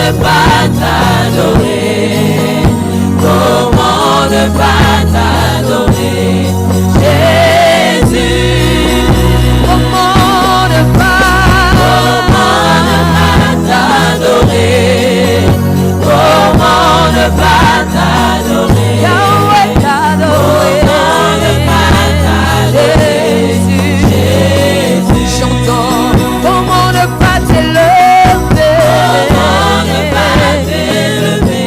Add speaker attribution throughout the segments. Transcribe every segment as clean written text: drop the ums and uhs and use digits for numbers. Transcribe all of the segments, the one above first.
Speaker 1: ne pas t'adorer? Comment ne pas t'adorer, Jésus? Comment ne pas t'adorer? Comment ne pas t'adorer? Yahweh t'adorer. Comment ne pas t'adorer, Jésus? Chantons. Comment ne pas t'élever? Comment ne pas t'élever?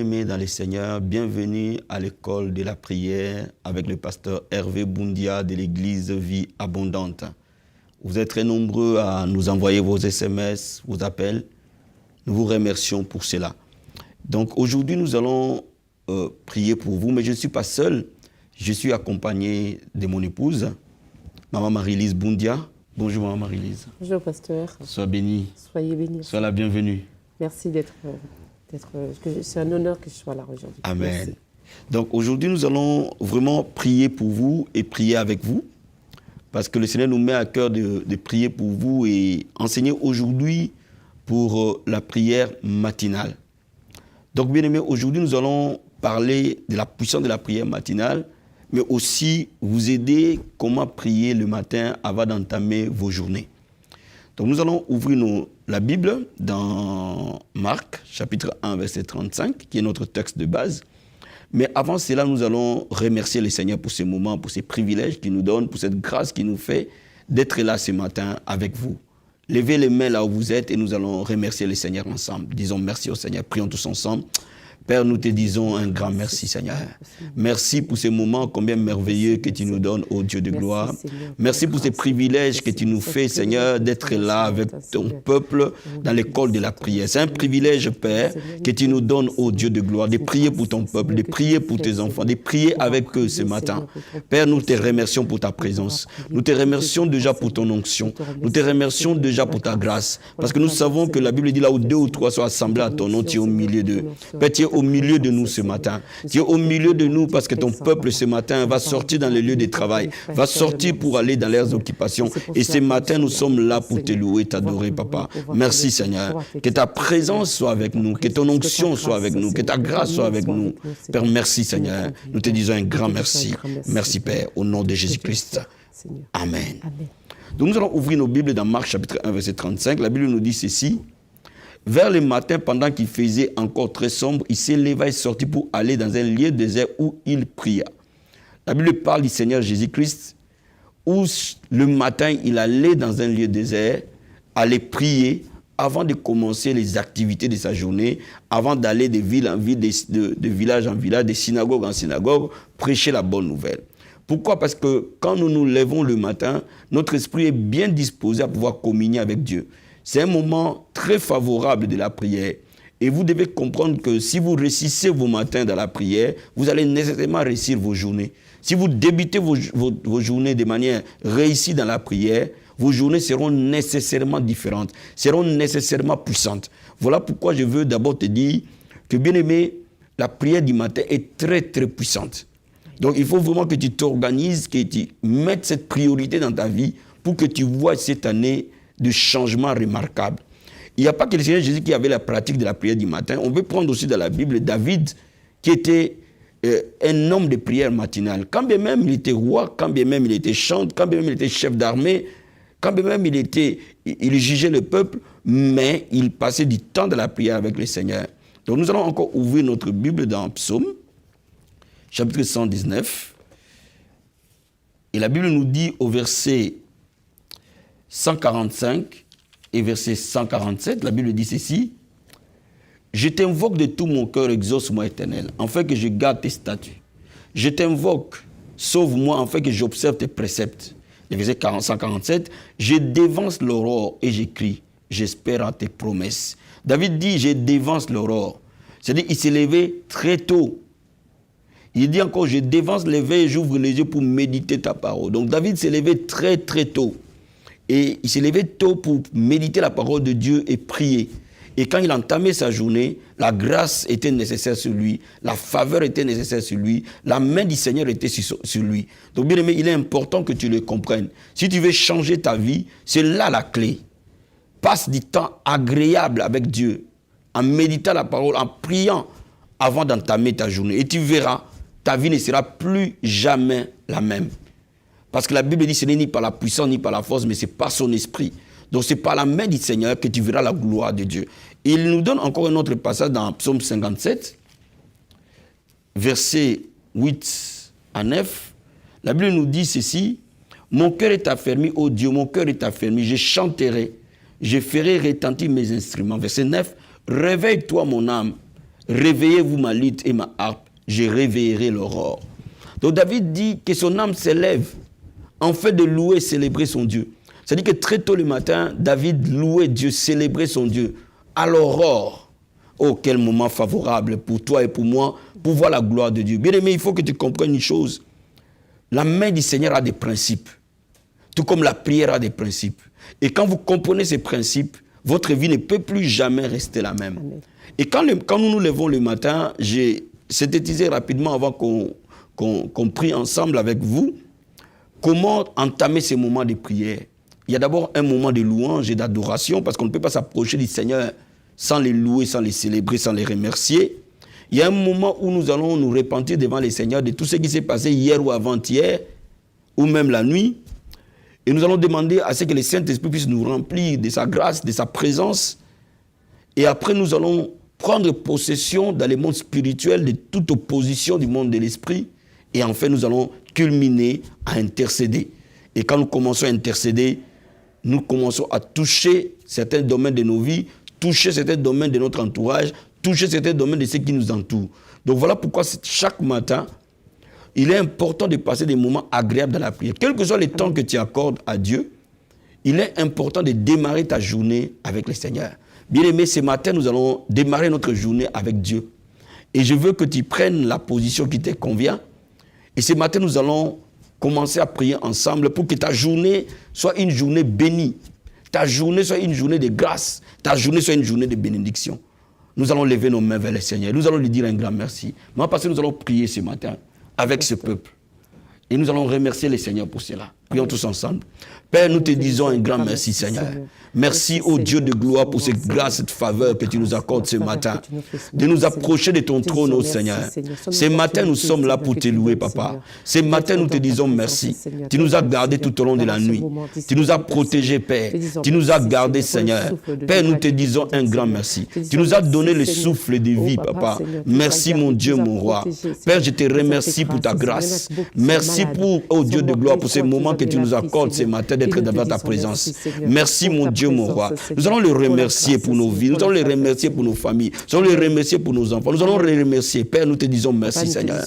Speaker 2: bien-aimés dans les Seigneurs, bienvenue à l'école de la prière avec le pasteur Hervé Boundia de l'église Vie Abondante. Vous êtes très nombreux à nous envoyer vos SMS, vos appels. Nous vous remercions pour cela. Donc aujourd'hui, nous allons prier pour vous, mais je ne suis pas seul. Je suis accompagné de mon épouse, Maman Marie-Lise Boundia. Bonjour Maman Marie-Lise.
Speaker 3: Bonjour pasteur.
Speaker 2: Sois bénie.
Speaker 3: Soyez bénis.
Speaker 2: Sois la bienvenue.
Speaker 3: Merci d'être c'est un honneur que je sois là aujourd'hui.
Speaker 2: Amen.
Speaker 3: Merci.
Speaker 2: Donc aujourd'hui, nous allons vraiment prier pour vous et prier avec vous. Parce que le Seigneur nous met à cœur de prier pour vous et enseigner aujourd'hui pour la prière matinale. Donc bien aimés, aujourd'hui nous allons parler de la puissance de la prière matinale, mais aussi vous aider comment prier le matin avant d'entamer vos journées. Donc nous allons ouvrir la Bible dans Marc, chapitre 1, verset 35, qui est notre texte de base. Mais avant cela, nous allons remercier le Seigneur pour ce moment, pour ces privilèges qu'il nous donne, pour cette grâce qu'il nous fait d'être là ce matin avec vous. Levez les mains là où vous êtes et nous allons remercier le Seigneur ensemble. Disons merci au Seigneur, prions tous ensemble. Père, nous te disons un grand merci, Seigneur. Merci pour ces moments combien merveilleux que tu nous donnes, ô Dieu de gloire. Merci pour ces privilèges que tu nous fais, Seigneur, d'être là avec ton peuple dans l'école de la prière. C'est un privilège, Père, que tu nous donnes, ô Dieu de gloire, de prier pour ton peuple, de prier pour tes enfants, de prier avec eux ce matin. Père, nous te remercions pour ta présence. Nous te remercions déjà pour ton onction. Nous te remercions déjà pour ta grâce. Parce que nous savons que la Bible dit là où 2 ou 3 sont assemblés à ton nom, tu es au milieu d'eux. Père, tu es au milieu de nous ce matin. Tu es au milieu de nous parce que ton peuple ce matin va sortir dans les lieux de travail, va sortir pour aller dans leurs occupations. Et ce matin, nous sommes là pour te louer, t'adorer, Papa. Merci Seigneur. Que ta présence soit avec nous, que ton onction soit avec nous, que ta grâce soit avec nous. Père, merci Seigneur. Nous te disons un grand merci. Merci Père, au nom de Jésus-Christ. Amen. Donc nous allons ouvrir nos Bibles dans Marc chapitre 1, verset 35. La Bible nous dit ceci. Vers le matin, pendant qu'il faisait encore très sombre, il s'éleva et sortit pour aller dans un lieu désert où il pria. La Bible parle du Seigneur Jésus-Christ, où le matin, il allait dans un lieu désert, aller prier avant de commencer les activités de sa journée, avant d'aller de ville en ville, de village en village, de synagogue en synagogue, prêcher la bonne nouvelle. Pourquoi? Parce que quand nous nous levons le matin, notre esprit est bien disposé à pouvoir communier avec Dieu. C'est un moment très favorable de la prière. Et vous devez comprendre que si vous réussissez vos matins dans la prière, vous allez nécessairement réussir vos journées. Si vous débutez vos journées de manière réussie dans la prière, vos journées seront nécessairement différentes, seront nécessairement puissantes. Voilà pourquoi je veux d'abord te dire que, bien aimé, la prière du matin est très, très puissante. Donc, il faut vraiment que tu t'organises, que tu mettes cette priorité dans ta vie pour que tu vois cette année de changements remarquables. Il n'y a pas que le Seigneur Jésus qui avait la pratique de la prière du matin. On peut prendre aussi dans la Bible David, qui était un homme de prière matinale. Quand bien même il était roi, quand bien même il était chantre, quand bien même il était chef d'armée, quand bien même il jugeait le peuple, mais il passait du temps de la prière avec le Seigneur. Donc nous allons encore ouvrir notre Bible dans Psaume, chapitre 119. Et la Bible nous dit au verset 145 et verset 147, la Bible dit ceci. Je t'invoque de tout mon cœur, exauce-moi éternel, afin que je garde tes statuts. Je t'invoque, sauve-moi, afin que j'observe tes préceptes. Le verset 147, je dévance l'aurore et j'écris, j'espère en tes promesses. David dit, je dévance l'aurore. C'est-à-dire, il s'est levé très tôt. Il dit encore, je dévance l'éveil et j'ouvre les yeux pour méditer ta parole. Donc David s'est levé très très tôt. Et il s'est levé tôt pour méditer la parole de Dieu et prier. Et quand il entamait sa journée, la grâce était nécessaire sur lui, la faveur était nécessaire sur lui, la main du Seigneur était sur lui. Donc bien aimé, il est important que tu le comprennes. Si tu veux changer ta vie, c'est là la clé. Passe du temps agréable avec Dieu, en méditant la parole, en priant avant d'entamer ta journée. Et tu verras, ta vie ne sera plus jamais la même. Parce que la Bible dit que ce n'est ni par la puissance ni par la force, mais c'est par son esprit. Donc c'est par la main du Seigneur que tu verras la gloire de Dieu. Et il nous donne encore un autre passage dans Psaume 57, versets 8 à 9. La Bible nous dit ceci. Mon cœur est affermi, ô Dieu, mon cœur est affermi, je chanterai, je ferai retentir mes instruments. Verset 9. Réveille-toi mon âme, Réveillez-vous ma lutte et ma harpe, je réveillerai l'aurore. Donc David dit que son âme s'élève en fait de louer et célébrer son Dieu. C'est-à-dire que très tôt le matin, David louait Dieu, célébrait son Dieu. À l'aurore, oh quel moment favorable pour toi et pour moi, pour voir la gloire de Dieu. Bien aimé, il faut que tu comprennes une chose. La main du Seigneur a des principes, tout comme la prière a des principes. Et quand vous comprenez ces principes, votre vie ne peut plus jamais rester la même. Amen. Et quand nous nous levons le matin, j'ai synthétisé rapidement avant qu'on prie ensemble avec vous, comment entamer ces moments de prière. Il y a d'abord un moment de louange et d'adoration, parce qu'on ne peut pas s'approcher du Seigneur sans les louer, sans les célébrer, sans les remercier. Il y a un moment où nous allons nous repentir devant le Seigneur de tout ce qui s'est passé hier ou avant-hier, ou même la nuit. Et nous allons demander à ce que le Saint-Esprit puisse nous remplir de sa grâce, de sa présence. Et après, nous allons prendre possession dans le monde spirituel de toute opposition du monde de l'esprit. Et enfin, nous allons culminer à intercéder. Et quand nous commençons à intercéder, nous commençons à toucher certains domaines de nos vies, toucher certains domaines de notre entourage, toucher certains domaines de ceux qui nous entourent. Donc voilà pourquoi chaque matin, il est important de passer des moments agréables dans la prière. Quel que soit le temps que tu accordes à Dieu, il est important de démarrer ta journée avec le Seigneur. Bien aimé, ce matin, nous allons démarrer notre journée avec Dieu. Et je veux que tu prennes la position qui te convient. Et ce matin, nous allons commencer à prier ensemble pour que ta journée soit une journée bénie. Ta journée soit une journée de grâce. Ta journée soit une journée de bénédiction. Nous allons lever nos mains vers le Seigneur. Nous allons lui dire un grand merci. Mais parce que nous allons prier ce matin avec ce peuple. Et nous allons remercier le Seigneur pour cela. Prions tous ensemble. Père, nous te disons un grand merci, Seigneur. Merci, ô Dieu de gloire, pour cette grâce, cette faveur que tu nous accordes ce matin. De nous approcher de ton trône, ô Seigneur. Ce matin, nous sommes là pour te louer, Papa. Ce matin, nous te disons merci. Tu nous as gardés tout au long de la nuit. Tu nous as protégés, Père. Tu nous as gardés, Seigneur. Père, nous te disons un grand merci. Tu nous as donné le souffle de vie, Papa. Merci, mon Dieu, mon roi. Père, je te remercie pour ta grâce. Merci pour, ô Dieu de gloire, pour ces moments que tu nous accordes ce matin d'être devant ta présence. Merci, mon Dieu, mon roi. Nous allons le remercier pour nos vies. Nous allons le remercier pour nos familles. Nous allons le remercier pour nos enfants. Nous allons le remercier. Père, nous te disons merci, Seigneur.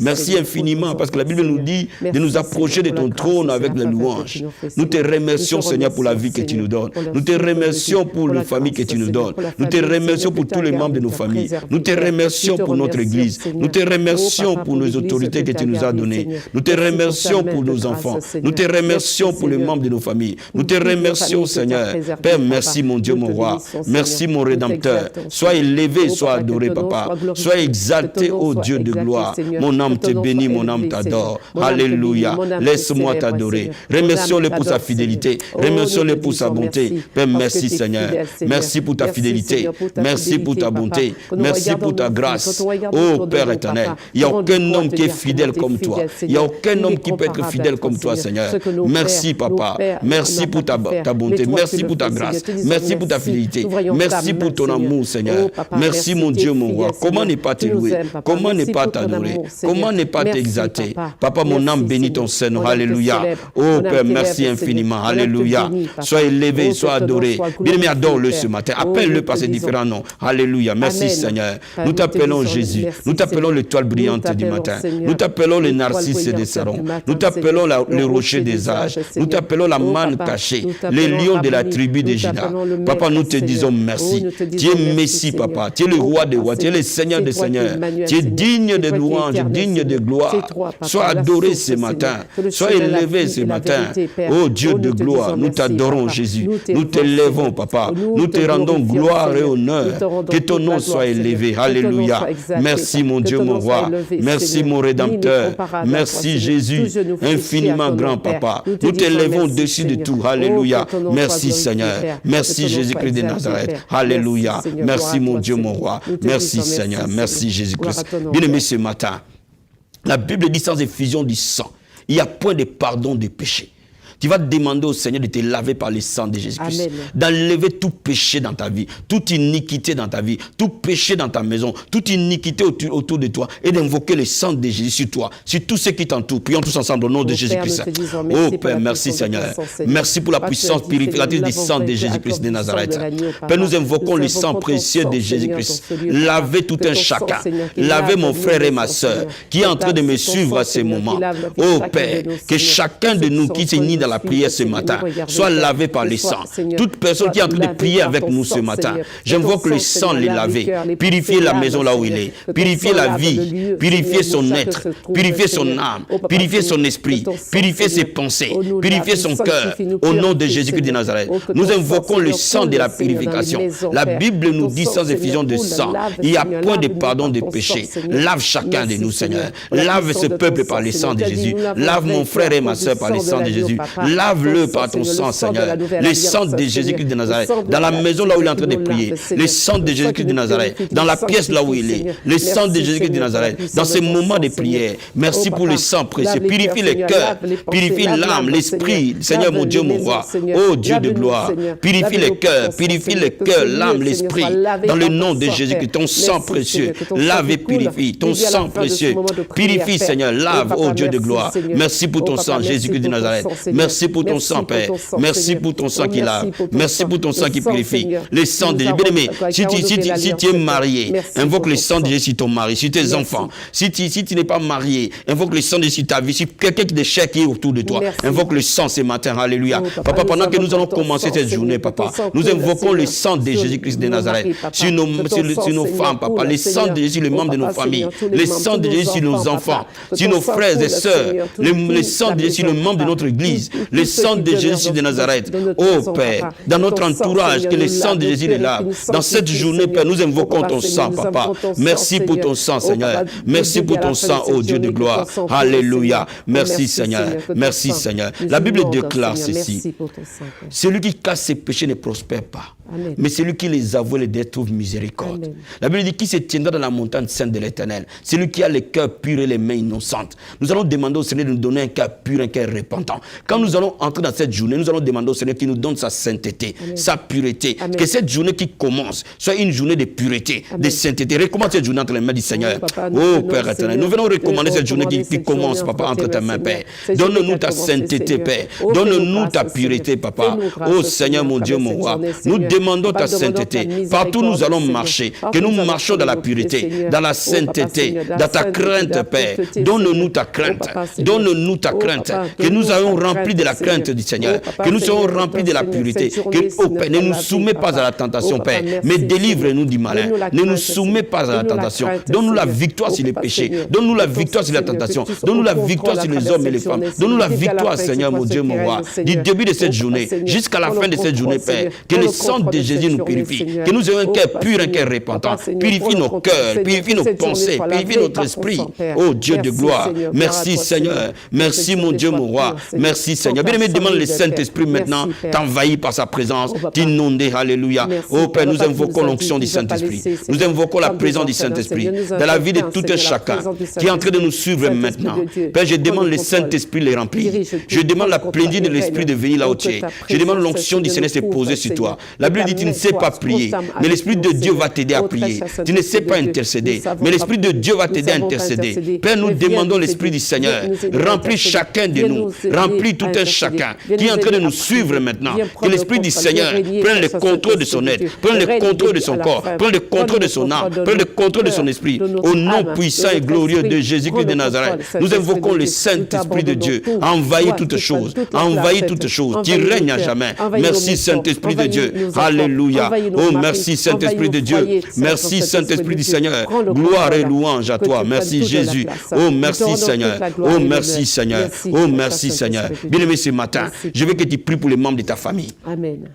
Speaker 2: Merci infiniment, parce que la Bible nous dit de nous approcher de ton trône avec les louanges. Nous te remercions, Seigneur, pour la vie que tu nous donnes. Nous te remercions pour les familles que tu nous donnes. Nous te remercions pour tous les membres de nos familles. Nous te remercions pour notre Église. Nous te remercions pour nos autorités que tu nous as données. Nous te remercions pour nos enfants. Nous te remercions pour les membres de nos familles. Nous te remercions, Seigneur. Père, merci, mon Dieu, mon roi. Merci, mon Rédempteur. Sois élevé, sois adoré, Papa. Sois exalté, ô Dieu de gloire. Mon âme te bénit, mon âme t'adore. Alléluia. Laisse-moi t'adorer. Remercions-le pour sa fidélité. Remercions-le pour sa bonté. Père, merci, Seigneur. Merci pour ta fidélité. Merci pour ta bonté. Merci pour ta grâce. Ô Père éternel, il n'y a aucun homme qui est fidèle comme toi. Il n'y a aucun homme qui peut être fidèle comme toi, Seigneur. Merci, Papa. Merci pour ta bonté. Merci pour ta grâce. Merci pour ta fidélité. Merci pour ton amour, Seigneur. Merci, mon Dieu, mon roi. Comment ne pas te louer? Comment ne pas t'adorer? Comment ne pas t'exalter? Papa, mon âme bénit ton Seigneur. Alléluia. Oh Père, merci infiniment. Alléluia. Sois élevé, sois adoré. Bien-aimé, adore-le ce matin. Appelle-le par ses différents noms. Alléluia. Merci, Seigneur. Nous t'appelons Jésus. Nous t'appelons l'étoile brillante du matin. Nous t'appelons le narcisse des Sarons. Nous t'appelons le rocher des âges. Nous t'appelons la manne cachée. Les lions de la tribu de Juda. Papa, nous te disons merci. Tu es Messie, Papa. Tu es le roi des rois. Tu es le Seigneur des seigneurs. Tu es digne de louange, digne de gloire. Sois adoré ce matin. Sois élevé ce matin. Oh Dieu de gloire, nous t'adorons, Jésus. Nous t'élèvons, Papa. Nous te rendons gloire et honneur. Que ton nom soit élevé. Alléluia. Merci, mon Dieu, mon roi. Merci, mon Rédempteur. Merci, Jésus. Infiniment grand, Papa. Nous t'élèvons au-dessus de tout. Alléluia. Merci, Seigneur. Merci, Jésus-Christ de Nazareth. Alléluia. Merci, mon Dieu, mon roi. Merci, Seigneur. Merci, Jésus-Christ. Bien-aimé, ce matin, la Bible dit sans effusion du sang, il n'y a point de pardon des péchés. Tu vas demander au Seigneur de te laver par le sang de Jésus-Christ.
Speaker 3: Amen.
Speaker 2: D'enlever tout péché dans ta vie, toute iniquité dans ta vie, tout péché dans ta maison, toute iniquité autour de toi et d'invoquer le sang de Jésus sur toi, sur tous ceux qui t'entourent. Prions tous ensemble au nom de Jésus-Christ. Oh Père, merci Seigneur. Merci pour la puissance purificatrice du sang de Jésus-Christ de Nazareth. Père, nous invoquons le sang précieux de Jésus-Christ. Lavez tout un chacun. Lavez mon frère et ma soeur qui est en train de me suivre à ce moment. Oh Père, que chacun de nous qui s'est mis dans la prière ce matin soit lavé par le sang. Toute personne qui est en train de prier avec nous ce matin, j'invoque le sang les laver, purifier la maison là où il est, purifier la vie, purifier son être, purifier son âme, purifier son esprit, purifier ses pensées, purifier son cœur, au nom de Jésus-Christ de Nazareth. Nous invoquons le sang de la purification. La Bible nous dit sans effusion de sang, il n'y a point de pardon de péché. Lave chacun de nous, Seigneur. Lave ce peuple par le sang de Jésus. Lave mon frère et ma soeur par le sang de Jésus. Lave-le par ton sang, Seigneur. Le sang de Jésus-Christ de Nazareth. Dans la maison là où il est en train de prier. Le sang de Jésus-Christ de Nazareth. Dans la pièce là où il est. Le sang de Jésus-Christ de Nazareth. Dans ces moments de prière. Merci pour le sang précieux. Purifie le cœur. Purifie l'âme, l'esprit. Seigneur mon Dieu, mon roi. Oh Dieu de gloire. Purifie le cœur. Purifie le cœur, l'âme, l'esprit. Dans le nom de Jésus-Christ. Ton sang précieux. Lave et purifie. Ton sang précieux. Purifie, Seigneur. Lave, oh Dieu de gloire. Merci pour ton sang, Jésus-Christ de Nazareth. Merci pour ton sang, Père. Merci pour ton sang qui lave. Merci pour ton sang qui purifie. Le sang de Jésus. Bien-aimé, si tu es marié, invoque le sang de Jésus sur ton mari, sur tes enfants. Si tu n'es pas marié, invoque le sang de Jésus sur ta vie, sur quelqu'un de cher qui est autour de toi. Invoque le sang ce matin. Alléluia. Papa, pendant que nous allons commencer cette journée, papa, nous invoquons le sang de Jésus-Christ de Nazareth sur nos femmes, papa. Le sang de Jésus, le membre de nos familles. Le sang de Jésus sur nos enfants, sur nos frères et sœurs. Le sang de Jésus sur le membre de notre église. Le sang de Jésus de Nazareth. Oh Père, dans notre entourage, que le sang de Jésus est là. Dans cette journée, Père, nous invoquons ton sang, papa. Merci pour ton sang, Seigneur. Merci pour ton sang, oh Dieu de gloire. Alléluia. Merci, Seigneur. Merci, Seigneur. La Bible déclare ceci. Celui qui casse ses péchés ne prospère pas. Amen. Mais celui qui les avoue les dettes trouve miséricorde. Amen. La Bible dit qui se tiendra dans la montagne sainte de l'Éternel. Celui qui a le cœur pur et les mains innocentes. Nous allons demander au Seigneur de nous donner un cœur pur, un cœur repentant. Quand nous allons entrer dans cette journée, nous allons demander au Seigneur qu'il nous donne sa sainteté, Amen. Sa pureté. Amen. Que cette journée qui commence soit une journée de pureté, Amen. De sainteté. Recommande cette journée entre les mains du Seigneur. Oh Père éternel, nous venons recommander cette journée qui commence, papa, entre tes mains, Père. Donne-nous ta sainteté, Père. Donne-nous ta pureté, papa. Oh Seigneur, mon Dieu, mon roi. Nous demandons ta sainteté. Partout nous allons marcher, que nous marchions dans la pureté, dans la sainteté, dans ta crainte, Père. Donne-nous ta crainte. Donne-nous ta crainte. Que nous soyons remplis de la crainte du Seigneur. Que nous soyons remplis de la pureté. Que, oh Père, ne nous soumets pas à la tentation, Père, mais délivre-nous du malin. Ne nous soumets pas à la tentation. Donne-nous la victoire sur les péchés. Donne-nous la victoire sur la tentation. Donne-nous la victoire sur les hommes et les femmes. Donne-nous la victoire, Seigneur, mon Dieu, mon roi. Du début de cette journée jusqu'à la fin de cette journée, Père. Que le sang de Jésus nous purifie. Que nous ayons un cœur pur, un cœur repentant. Purifie nos cœurs, purifie nos pensées, purifie notre esprit. Oh Dieu de gloire. Merci Seigneur. Merci mon Dieu, mon roi. Merci Seigneur. Bien-aimé, demande le Saint-Esprit maintenant t'envahir par sa présence, t'inonder. Alléluia. Oh Père, nous invoquons l'onction du Saint-Esprit. Nous invoquons la présence du Saint-Esprit dans la vie de tout un chacun qui est en train de nous suivre maintenant. Père, je demande le Saint-Esprit les remplir. Je demande la plénitude de l'Esprit de venir là où tu es. Je demande l'onction du Seigneur de se poser sur toi. La Bible dit tu ne sais pas prier, mais l'Esprit de Dieu va t'aider à prier. Tu ne sais pas intercéder, mais l'Esprit de Dieu va t'aider à intercéder. Père, nous demandons l'Esprit du Seigneur. Remplis chacun de nous. Remplis tout un chacun qui est en train de nous suivre maintenant. Que l'Esprit du Seigneur prenne le contrôle de son être, prenne le contrôle de son corps, prenne le contrôle de son âme, prenne le contrôle de son esprit. Au nom puissant et glorieux de Jésus-Christ de Nazareth, nous invoquons le Saint-Esprit de Dieu à envahir toutes choses, à envahir toutes choses. Tu règnes à jamais. Merci Saint-Esprit de Dieu. Alléluia. Oh, merci Saint-Esprit de Dieu. Merci Saint-Esprit du Seigneur. Gloire et louange à toi. Merci Jésus. Oh, merci Seigneur. Oh, merci Seigneur. Oh, merci Seigneur. Bien-aimé, ce matin, je veux que tu pries pour les membres de ta famille.
Speaker 3: Amen.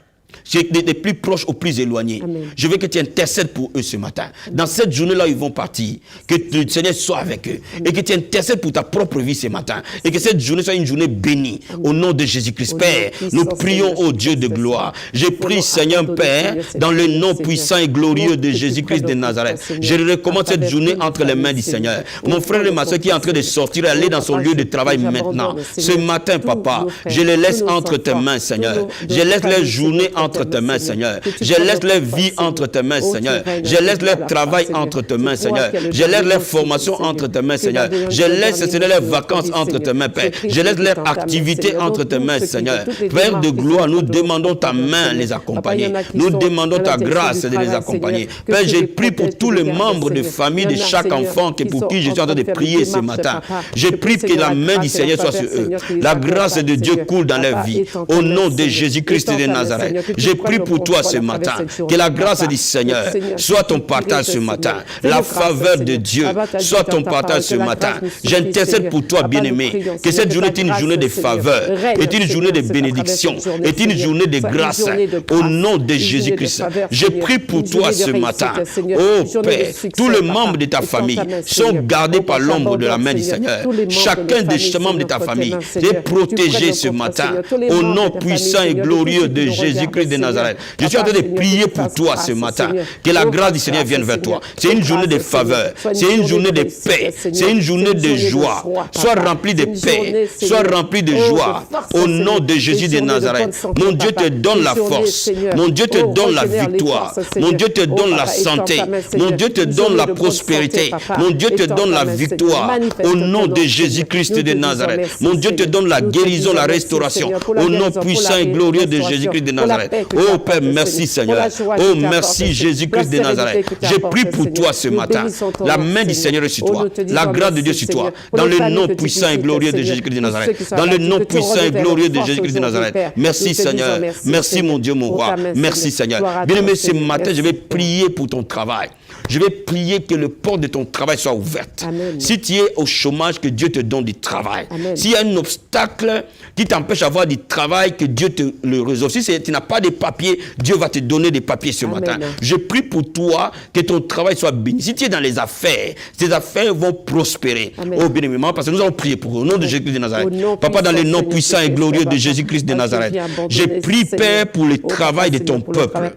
Speaker 2: des plus proches aux plus éloignés.
Speaker 3: Amen.
Speaker 2: Je veux que tu intercèdes pour eux ce matin. Dans cette journée-là, ils vont partir. Que le Seigneur soit avec eux. Et que tu intercèdes pour ta propre vie ce matin. Et que cette journée soit une journée bénie. Au nom de Jésus-Christ. Père, nous prions au Dieu de gloire. Je prie, Seigneur Père, dans le nom puissant et glorieux de Jésus-Christ de Nazareth. Je recommande cette journée entre les mains du Seigneur. Mon frère et ma soeur qui est en train de sortir et aller dans son lieu de travail maintenant. Ce matin, papa, je les laisse entre tes mains, Seigneur. Je laisse leur journée entre tes mains, Seigneur. Je laisse leur vie entre tes mains, Seigneur. Je laisse leur travail entre tes mains, Seigneur. Je laisse leur formation entre tes mains, Seigneur. Je laisse, Seigneur, leurs vacances entre tes mains, Père. Je laisse leur activité entre tes mains, Seigneur. Père de gloire, nous demandons ta main les accompagner. Nous demandons ta grâce de les accompagner. Père, je prie pour tous les membres de famille de chaque enfant pour qui je suis en train de prier ce matin. Je prie que la main du Seigneur soit sur eux. La grâce de Dieu coule dans leur vie. Au nom de Jésus-Christ de Nazareth. Je prie pour toi ce matin. Que la grâce du Seigneur soit ton partage ce matin. La faveur de Dieu soit ton partage ce matin. J'intercède pour toi, bien-aimé. Que cette journée est une journée de faveur, est une journée de bénédiction, est une journée de grâce. Au nom de Jésus-Christ. Je prie pour toi ce matin. Oh Père, tous les membres de ta famille sont gardés par l'ombre de la main du Seigneur. Chacun des membres de ta famille est protégé ce matin. Au nom puissant et glorieux de Jésus-Christ de Nazareth. Je suis en train de prier pour toi ce matin. Que la grâce du Seigneur vienne vers toi. C'est une journée de faveur. C'est une journée de paix. C'est une journée de joie. Sois rempli de paix. Sois rempli de joie. Au nom de Jésus de Nazareth. Mon Dieu te donne la force. Mon Dieu te donne la victoire. Mon Dieu te donne la santé. Mon Dieu te donne la prospérité. Mon Dieu te donne la victoire. Au nom de Jésus-Christ de Nazareth. Mon Dieu te donne la guérison, la restauration. Au nom puissant et glorieux de Jésus-Christ de Nazareth. Oh Père, merci Seigneur. Oh merci Jésus-Christ de Nazareth. Je prie pour toi ce matin. La main du Seigneur est sur toi. La grâce de Dieu sur toi. Dans le nom puissant et glorieux de Jésus-Christ de Nazareth. Dans le nom puissant et glorieux de Jésus-Christ de Nazareth. Merci Seigneur. Merci mon Dieu, mon roi. Merci Seigneur. Bien-aimé, ce matin, je vais prier pour ton travail. Je vais prier que le porte de ton travail soit ouverte. Amen. Si tu es au chômage, que Dieu te donne du travail. S'il y a un obstacle qui t'empêche d'avoir du travail, que Dieu te le résolve. Si tu n'as pas de papiers, Dieu va te donner des papiers ce matin. Je prie pour toi que ton travail soit béni. Si tu es dans les affaires, tes affaires vont prospérer. Oh bien aimé, parce que nous allons prier pour eux. Au nom de Jésus-Christ de Nazareth. Papa, dans le nom puissant et glorieux de Jésus-Christ de Nazareth. Je prie, Père, pour le travail de ton peuple.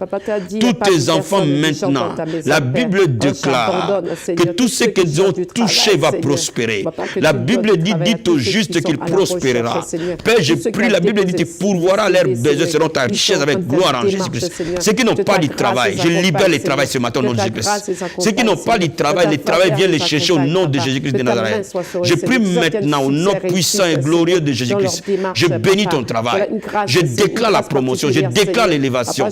Speaker 2: Tous tes enfants maintenant. La Bible déclare que tout ce qu'ils ont touché va prospérer. La Bible dit au juste qu'il prospérera. Père, je prie, la Bible dit tu pourvoiras leurs besoins selon ta richesse avec gloire en Jésus-Christ. Ceux qui n'ont pas de travail, je libère le travail ce matin au nom de Jésus-Christ. Ceux qui n'ont pas de travail, le travail vient les chercher au nom de Jésus-Christ de Nazareth. Je prie maintenant au nom puissant et glorieux de Jésus-Christ. Je bénis ton travail. Je déclare la promotion. Je déclare l'élévation.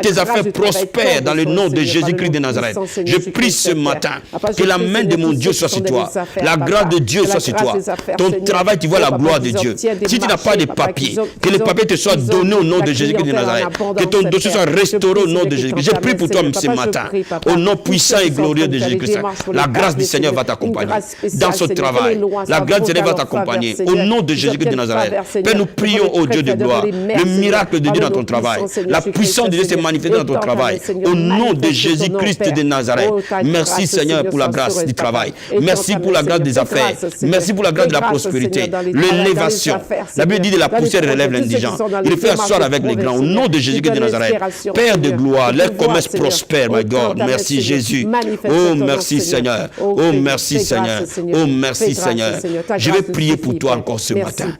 Speaker 2: Tes affaires prospèrent dans le nom de Jésus-Christ de Nazareth. Je prie ce matin que la main de mon Dieu soit sur toi. La grâce de Dieu soit sur toi. Ton travail, tu vois la gloire de Dieu. Si tu n'as pas de papiers, que les papiers te soient donnés au nom de Jésus-Christ de Nazareth. Que ton dossier soit restauré au nom de Jésus-Christ. Je prie pour toi ce matin. Au nom puissant et glorieux de Jésus-Christ. La grâce du Seigneur va t'accompagner dans ce travail. La grâce du Seigneur va t'accompagner. Au nom de Jésus-Christ de Nazareth. Père, nous prions au Dieu de gloire. Le miracle de Dieu dans ton travail. La puissance de Dieu s'est manifestée dans ton travail. Au nom de Jésus-Christ de Nazareth. Merci Seigneur pour la grâce du travail. Merci pour la grâce des affaires. Merci pour la grâce de la prospérité. L'élévation. La Bible dit de la poussière relève l'indigent. Il fait asseoir avec les grands. Au nom de Jésus-Christ de Nazareth. Père de gloire, leur commerce prospère, my God. Merci Jésus. Oh merci Seigneur. Oh merci Seigneur. Oh merci Seigneur. Je vais prier pour toi encore ce matin.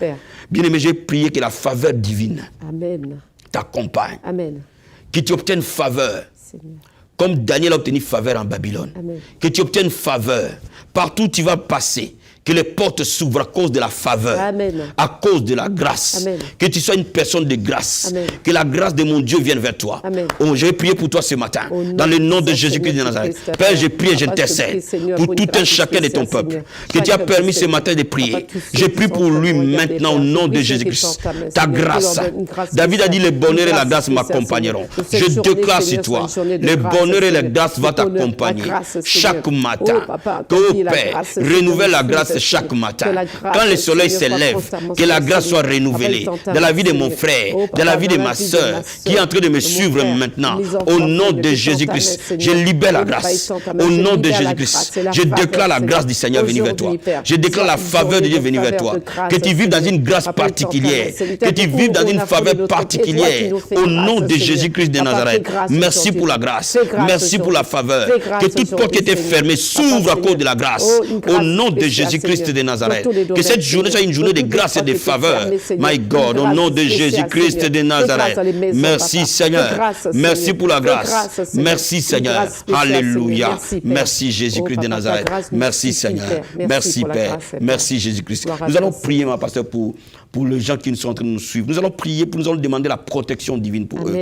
Speaker 2: Bien-aimé, j'ai prié que la faveur divine t'accompagne. Que tu obtiennes faveur. Comme Daniel a obtenu faveur en Babylone. Amen. Que tu obtiennes faveur. Partout où tu vas passer. Que les portes s'ouvrent à cause de la faveur. Amen. À cause de la grâce. Amen. Que tu sois une personne de grâce. Amen. Que la grâce de mon Dieu vienne vers toi. Oh, je vais prier pour toi ce matin. Dans le nom de Jésus-Christ de Nazareth. Père, je prie et j'intercède pour tout un chacun de ton peuple. Que tu as permis ce matin de prier. Je prie pour lui maintenant au nom de Jésus-Christ. Ta grâce. David a dit le bonheur et la grâce m'accompagneront. Je déclare sur toi. Le bonheur et la grâce vont t'accompagner chaque matin. Oh Père, renouvelle la grâce grâce chaque matin. Quand le soleil se lève, que la grâce soit renouvelée dans la vie de mon frère, dans la vie de ma soeur, qui est en train de me suivre maintenant. Au nom de Jésus-Christ, je libère la grâce. Au nom de Jésus-Christ, je déclare la grâce du Seigneur venue vers toi. Je déclare la faveur de Dieu venue vers toi. Que tu vives dans une grâce particulière. Que tu vives dans une faveur particulière. Au nom de Jésus-Christ de Nazareth. Merci pour la grâce. Merci pour la faveur. Que toute porte qui était fermée s'ouvre à cause de la grâce. Au nom de Jésus-Christ de Nazareth. Que cette journée soit une journée de grâce et de faveur. My God, au nom de Jésus-Christ de Nazareth. Merci Seigneur. Merci pour la grâce. Merci Seigneur. Alléluia. Merci Jésus-Christ de Nazareth. Merci Seigneur. Merci Père. Merci Jésus-Christ. Nous allons prier, ma pasteur, pour les gens qui sont en train de nous suivre. Nous allons prier, nous allons demander la protection divine pour eux.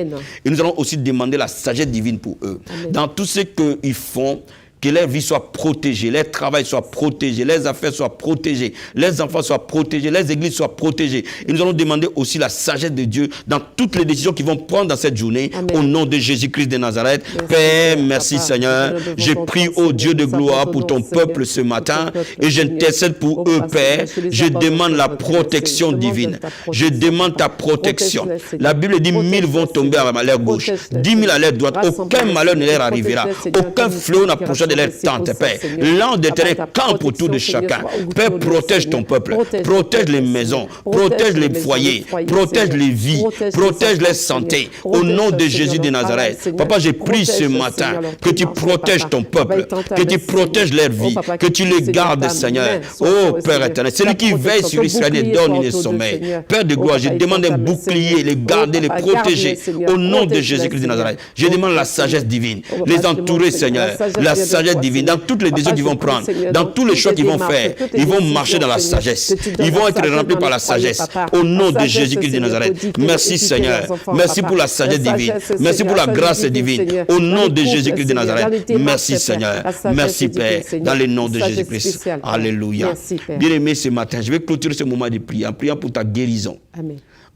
Speaker 2: Et nous allons aussi demander la sagesse divine pour eux. Dans tout ce qu'ils font, que leur vie soit protégée, leur travail soit protégé, leurs affaires soient protégées, leurs enfants soient protégés, leurs églises soient protégées. Et nous allons demander aussi la sagesse de Dieu dans toutes les décisions qu'ils vont prendre dans cette journée. Amen. Au nom de Jésus-Christ de Nazareth. Merci, Père, merci Seigneur. Je prie au Dieu de gloire pour ton peuple ce matin et j'intercède pour eux, Père. Je demande la protection divine. Je demande ta protection. La Bible dit 1000 vont tomber à leur gauche, 10 000 à leur droite. Aucun malheur ne leur arrivera. Aucun fléau n'approchera de leur tente, Père. L'ange d'éternel campe autour de chacun. Père, protège ton peuple. Protège les maisons. Protège les foyers. Protège les vies. Protège les santé. Au nom de Jésus de Nazareth. Papa, j'ai prie ce matin que tu protèges ton peuple. Que tu protèges leur vie. Que tu les gardes, Seigneur. Oh, Père éternel. Celui qui veille sur Israël et donne le sommeil. Père de gloire, je demande un bouclier, les garder, les protéger. Au nom de Jésus-Christ de Nazareth. Je demande la sagesse divine. Les entourer, Seigneur. La sagesse divine, dans toutes les décisions qu'ils vont prendre, dans tous les choix qu'ils vont faire, ils vont marcher dans la sagesse. Ils vont être remplis par la sagesse. Au nom de Jésus-Christ de Nazareth. Merci Seigneur. Merci pour la sagesse divine. Merci pour la grâce divine. Au nom de Jésus-Christ de Nazareth. Merci Seigneur. Merci Père. Dans le nom de Jésus-Christ. Alléluia. Bien-aimé, ce matin, je vais clôturer ce moment de prière en priant pour ta guérison.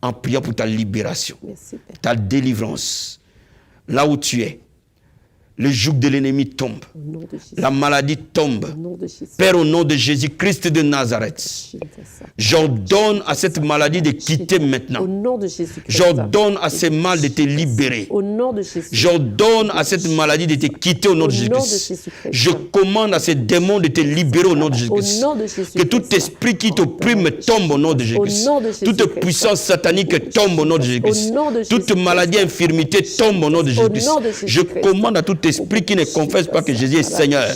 Speaker 2: En priant pour ta libération. Ta délivrance. Là où tu es. Le joug de l'ennemi tombe. La maladie tombe. Père, au nom de Jésus-Christ de Nazareth, j'ordonne à cette maladie de quitter maintenant. J'ordonne à ce mal de te libérer. J'ordonne à cette maladie de te quitter au nom de Jésus-Christ. Je commande à ces démons de te libérer au nom de Jésus-Christ. Que tout esprit qui t'opprime tombe au nom de Jésus-Christ. Toute puissance satanique tombe au nom de Jésus-Christ. Toute maladie, infirmité tombe au nom de Jésus-Christ. Je commande à tout esprit qui ne confesse pas que Jésus est Seigneur,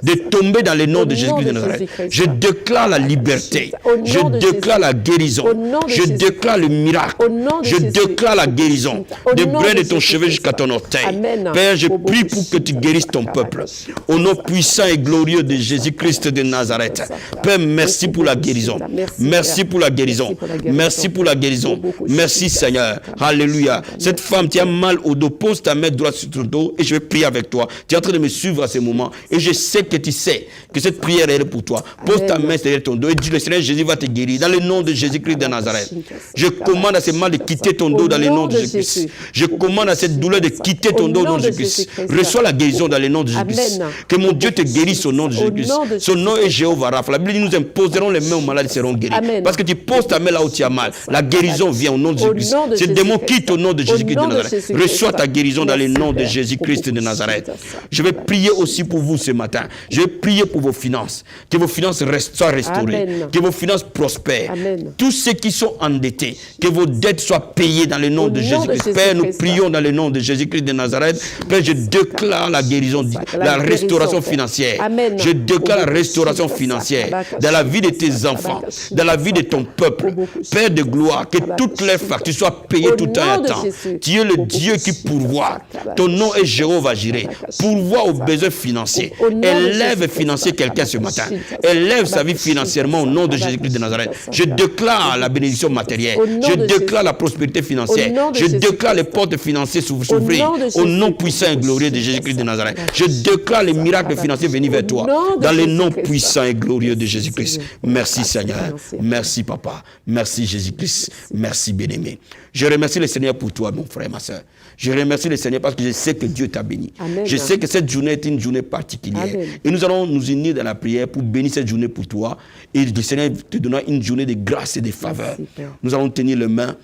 Speaker 2: de tomber dans le nom de Jésus-Christ de Nazareth. Je déclare la liberté. Je déclare la guérison. Je déclare le miracle. Je déclare la guérison. Des brins de ton cheveu jusqu'à ton orteil. Père, je prie pour que tu guérisses ton peuple. Au nom puissant et glorieux de Jésus-Christ de Nazareth. Père, merci pour la guérison. Merci pour la guérison. Merci pour la guérison. Merci Seigneur. Alléluia. Cette femme qui a mal au dos, pose ta main droite sur ton dos et je vais prier avec toi. Tu es en train de me suivre à ce moment et je sais que tu sais que cette prière est pour toi. Pose ta main derrière ton dos et dis le Seigneur Jésus va te guérir dans le nom de Jésus-Christ de Nazareth. Je commande à ce mal de quitter ton dos dans le nom de Jésus-Christ. Je commande à cette douleur de quitter ton dos au nom de Jésus-Christ. Reçois la guérison dans le nom de Jésus-Christ. Que mon Dieu te guérisse au nom de Jésus-Christ. Son nom est Jéhovah Rapha. La Bible dit nous imposerons les mains aux malades, ils seront guéris. Parce que tu poses ta main là où tu as mal. La guérison vient au nom de Jésus-Christ. Ces démons quittent au nom de Jésus-Christ de Nazareth. Reçois ta guérison dans le nom de Jésus-Christ de Nazareth. Je vais prier aussi pour vous ce matin. Je vais prier pour vos finances. Que vos finances soient restaurées. Que vos finances prospèrent. Tous ceux qui sont endettés, que vos dettes soient payées dans le nom de Jésus-Christ. Père, nous prions dans le nom de Jésus-Christ de Nazareth. Père, je déclare la guérison, la restauration financière. Je déclare la restauration financière dans la vie de tes enfants, dans la vie de ton peuple. Père de gloire, que toutes les factures soient payées tout en temps. Tu es le Dieu qui pourvoit. Ton nom est Jéhovah Jireh. Pourvoit aux besoins financiers. Élève financier quelqu'un ce matin. Élève sa vie financièrement au nom de Jésus-Christ de Nazareth. Je déclare la bénédiction matérielle. Je déclare la prospérité financière. Je déclare les portes financières s'ouvrir au nom puissant et glorieux de Jésus-Christ de Nazareth. Je déclare les miracles financiers venir vers toi dans le nom puissant et glorieux de Jésus-Christ. Merci Seigneur. Merci Papa. Merci Jésus-Christ. Merci bien-aimé. Je remercie le Seigneur pour toi, mon frère, ma soeur. Je remercie le Seigneur parce que je sais que Dieu t'a béni.
Speaker 3: Amen.
Speaker 2: Je sais que cette journée est une journée particulière.
Speaker 3: Amen.
Speaker 2: Et nous allons nous unir dans la prière pour bénir cette journée pour toi. Et le Seigneur te donnera une journée de grâce et de faveur.
Speaker 3: Merci, Père.
Speaker 2: Nous allons tenir les mains.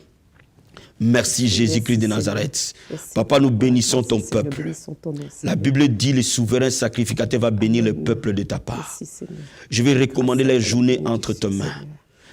Speaker 2: Merci Jésus-Christ de
Speaker 3: Seigneur.
Speaker 2: Nazareth.
Speaker 3: Merci.
Speaker 2: Papa, nous bénissons
Speaker 3: Merci,
Speaker 2: ton
Speaker 3: Seigneur.
Speaker 2: peuple.
Speaker 3: Bénissons ton nom,
Speaker 2: La
Speaker 3: Seigneur.
Speaker 2: Bible dit le souverain sacrificateur va bénir le peuple de ta part.
Speaker 3: Merci, Seigneur.
Speaker 2: Je vais recommander les journées
Speaker 3: Merci,
Speaker 2: entre tes mains.
Speaker 3: Seigneur.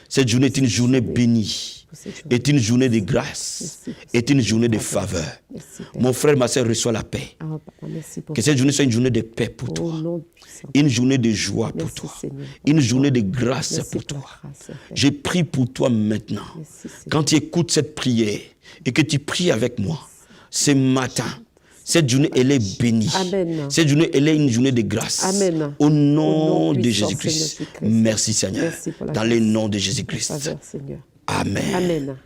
Speaker 2: Cette journée est une journée bénie,
Speaker 3: Pour cette journée.
Speaker 2: est une journée de grâce,
Speaker 3: Merci.
Speaker 2: est une journée de faveur.
Speaker 3: Merci, Père.
Speaker 2: Mon frère, ma soeur, reçois la paix.
Speaker 3: Ah, Papa, merci pour
Speaker 2: Que cette journée soit une journée de paix pour
Speaker 3: Au
Speaker 2: toi,
Speaker 3: nom puissant.
Speaker 2: une journée de joie pour
Speaker 3: Merci,
Speaker 2: toi,
Speaker 3: Seigneur.
Speaker 2: une journée de grâce
Speaker 3: Merci
Speaker 2: pour
Speaker 3: pour la
Speaker 2: toi.
Speaker 3: grâce, Père.
Speaker 2: Je prie pour toi maintenant.
Speaker 3: Merci, Seigneur.
Speaker 2: Quand tu écoutes cette prière et que tu pries avec moi, ce matin, cette journée, elle est bénie.
Speaker 3: Amen.
Speaker 2: Cette journée, elle est une journée de grâce.
Speaker 3: Amen.
Speaker 2: Au nom
Speaker 3: Au nom
Speaker 2: de
Speaker 3: puissant,
Speaker 2: Jésus-Christ.
Speaker 3: Seigneur Jésus-Christ.
Speaker 2: Merci Seigneur.
Speaker 3: Merci pour la
Speaker 2: Dans
Speaker 3: grâce.
Speaker 2: le nom de
Speaker 3: Ta
Speaker 2: Jésus-Christ.
Speaker 3: faveur, Seigneur.
Speaker 2: Amen.
Speaker 3: Amen.